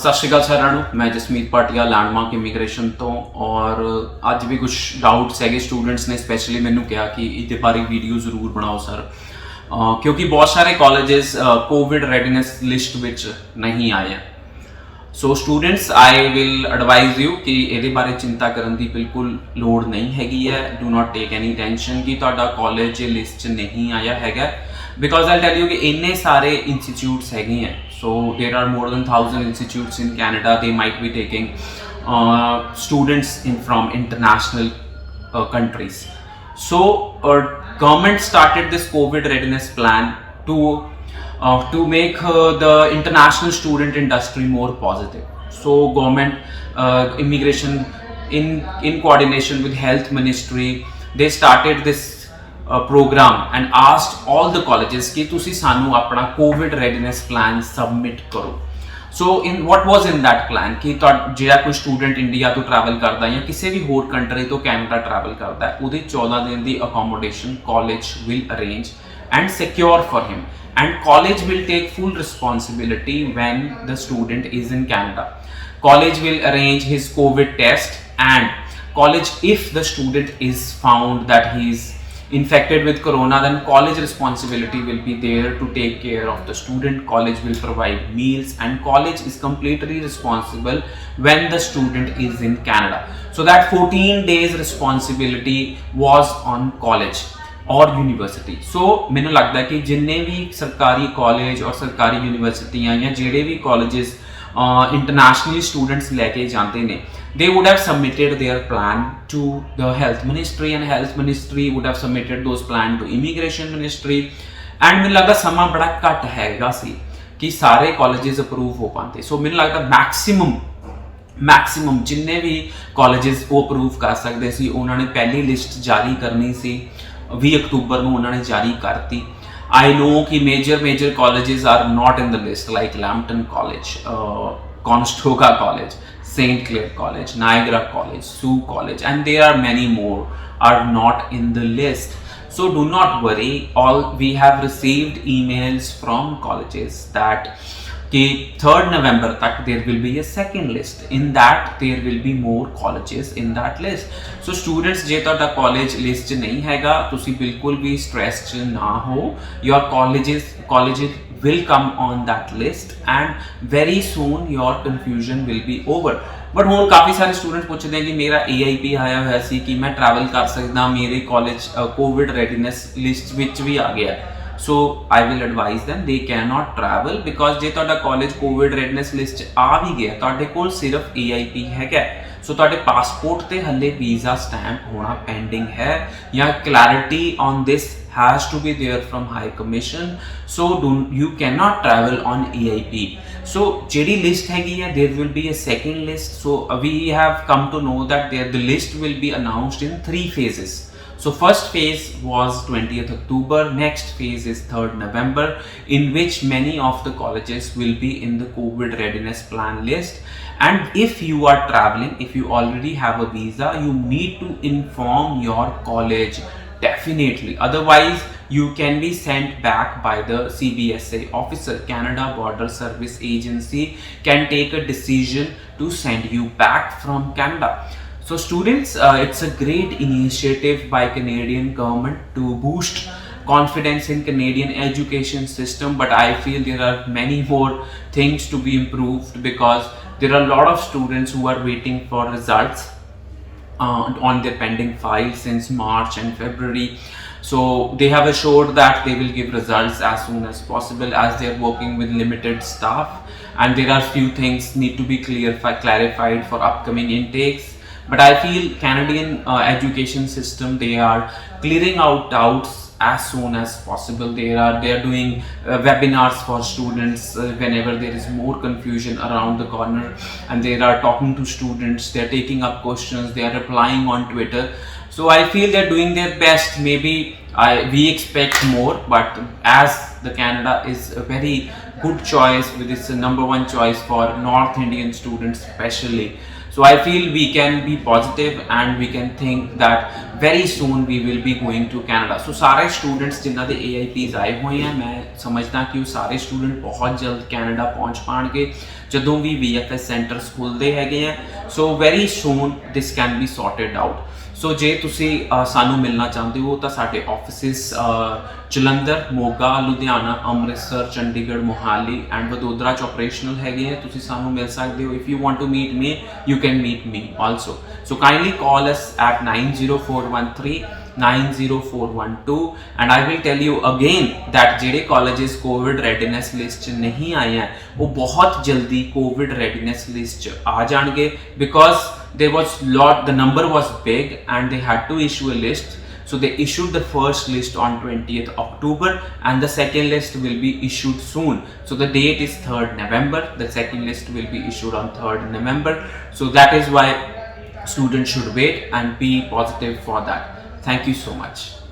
ਸਤਿ ਸ਼੍ਰੀ ਅਕਾਲ ਸਾਰਿਆਂ ਨੂੰ। ਮੈਂ ਜਸਮੀਤ ਭਾਟੀਆ ਲੈਂਡਮਾਰਕ ਇਮੀਗ੍ਰੇਸ਼ਨ ਤੋਂ ਔਰ ਅੱਜ ਵੀ ਕੁਝ ਡਾਊਟਸ ਹੈਗੇ ਸਟੂਡੈਂਟਸ ਨੇ ਸਪੈਸ਼ਲੀ ਮੈਨੂੰ ਕਿਹਾ ਕਿ ਇਹਦੇ ਬਾਰੇ ਵੀਡੀਓ ਜ਼ਰੂਰ ਬਣਾਓ ਸਰ, ਕਿਉਂਕਿ ਬਹੁਤ ਸਾਰੇ ਕਾਲਜਸ ਕੋਵਿਡ ਰੈਡੀਨੈਸ ਲਿਸਟ ਵਿੱਚ ਨਹੀਂ ਆਏ। So students I will advise you ਕਿ ਇਹਦੇ ਬਾਰੇ ਚਿੰਤਾ ਕਰਨ ਦੀ ਬਿਲਕੁਲ ਲੋੜ ਨਹੀਂ ਹੈਗੀ ਹੈ। Do not take any tension ਕਿ ਤੁਹਾਡਾ ਕਾਲਜ ਲਿਸਟ 'ਚ ਨਹੀਂ ਆਇਆ ਹੈਗਾ, because I'll tell you कि इन्ने सारे institutes हैगे हैं। So there are more than 1,000 institutes in Canada. They might be taking students from international countries. So government started this COVID readiness plan to make the international student industry more positive. So government immigration in coordination with health ministry, they started this program and asked all the colleges कि तुसी सानू अपना Covid readiness plan submit करो। सो इन what was in that plan कि ਜਿਹੜਾ ਕੋਈ student India ਤੋਂ travel ਕਰਦਾ ਜਾਂ ਕਿਸੇ ਵੀ ਹੋਰ ਕੰਟਰੀ ਤੋਂ ਕੈਨੇਡਾ ਟਰੈਵਲ ਕਰਦਾ ਹੈ, ਉਹਦੀ 14 ਦਿਨ ਦੀ accommodation college will arrange and secure for him, and college will take full responsibility when the student is in Canada. College will arrange his COVID test, and college, if the student is found that he is infected with corona, then college responsibility will be there to take care of the student. College will provide meals, and college is completely responsible when the student is in Canada. So that 14 days responsibility was on college और university. सो मैनू लगता है कि जिन्ने भी सरकारी college और सरकारी यूनिवर्सिटियां या जेडे भी कॉलेजेस इंटरनेशनल स्टूडेंट्स लैके जाते हैं, they would have submitted their plan to the health ministry, and health ministry would have submitted those plan to immigration ministry, and मैनू लगता समा बड़ा घट हैगा सी कि सारे कॉलेजेस अप्रूव हो पाते। सो मैनू लगता मैक्सिमम जिन्ने भी कॉलेजेस वो अप्रूव कर सकते सी, उन्होंने पहली लिस्ट जारी करनी सी 20 अक्तूबर ਨੂੰ ਉਹਨਾਂ ਨੇ ਜਾਰੀ ਕਰਤੀ। आई नो कि major colleges are not in the list, like Lambton college, Conestoga college, St. Clair College, Niagara College, Sioux College, and there are many more are not in the list. So do not worry, all we have received emails from colleges that कि 3rd November तक there will be a second list. In that there will be more colleges in that list. So students जे तुहाडा college list च नहीं हैगा, तुसी बिल्कुल भी stress च ना हो। Your colleges will come on that list, and very soon your confusion will be over. But हुण काफ़ी सारे स्टूडेंट पुछदे हैं कि मेरा AIP आया होया सी कि मैं ट्रैवल कर सकदा, मेरे college covid readiness list which भी आ गया। So I will advise them they can not travel, because जे तुहाडा कॉलेज कोविड रेडनेस लिस्ट आ भी गया, तुहाडे कोल सिर्फ AIP हैगा। सो तुहाडे पासपोर्ट ते हले वीज़ा स्टैंप होना पेंडिंग है, या clarity on this has to be there from High Commission. So you cannot travel on AIP. So JD list हैगी है, there will be a second list. So we have come to know that the list will be announced in 3 phases. So first phase was 20th October, next phase is 3rd November, in which many of the colleges will be in the COVID readiness plan list. And if you are traveling, if you already have a visa, you need to inform your college definitely, otherwise you can be sent back by the CBSA officer. Canada Border Service Agency can take a decision to send you back from Canada. So students, it's a great initiative by Canadian government to boost confidence in Canadian education system, but I feel there are many more things to be improved, because there are a lot of students who are waiting for results on their pending files since March and February. So they have assured that they will give results as soon as possible, as they are working with limited staff, and there are few things need to be clarified for upcoming intakes. But I feel Canadian education system, they are clearing out doubts as soon as possible. They are doing webinars for students whenever there is more confusion around the corner, and they are talking to students, they are taking up questions, they are replying on Twitter. So I feel they're doing their best. Maybe we expect more, but as the Canada is a very good choice, with its number 1 choice for North Indian students especially, So I feel we can be positive and we can think that very soon we will be going to Canada. So सारे students जिन्हों ਦੇ AIPs ਆਏ ਹੋਏ हैं, मैं समझदा कि वो सारे student बहुत जल्द Canada पहुंच पाएंगे ਜਦੋਂ ਵੀ VFS centers ਖੁੱਲਦੇ ਹੈਗੇ ਆ. So very soon this can be sorted out. ਸੋ ਜੇ ਤੁਸੀਂ ਸਾਨੂੰ ਮਿਲਣਾ ਚਾਹੁੰਦੇ ਹੋ ਤਾਂ ਸਾਡੇ ਆਫਿਸਿਸ ਜਲੰਧਰ, ਮੋਗਾ, ਲੁਧਿਆਣਾ, ਅੰਮ੍ਰਿਤਸਰ, ਚੰਡੀਗੜ੍ਹ, ਮੋਹਾਲੀ ਐਂਡ ਵਡੋਦਰਾ 'ਚ ਆਪਰੇਸ਼ਨਲ ਹੈਗੇ ਆ. ਤੁਸੀਂ ਸਾਨੂੰ ਮਿਲ ਸਕਦੇ ਹੋ. If you want to meet me, you can meet me also. So kindly call us at 90413 90412 and I will tell you again that ਜਿਹੜੇ colleges COVID readiness list 'ਚ ਨਹੀਂ ਆਏ हैं ਉਹ ਬਹੁਤ ਜਲਦੀ COVID readiness list 'ਚ ਆ ਜਾਣਗੇ because there was the number was big and they had to issue a list. So they issued the first list on 20th October and the second list will be issued soon. So the date is 3rd November. The second list will be issued on 3rd November. So that is why students should wait and be positive for that. Thank you so much.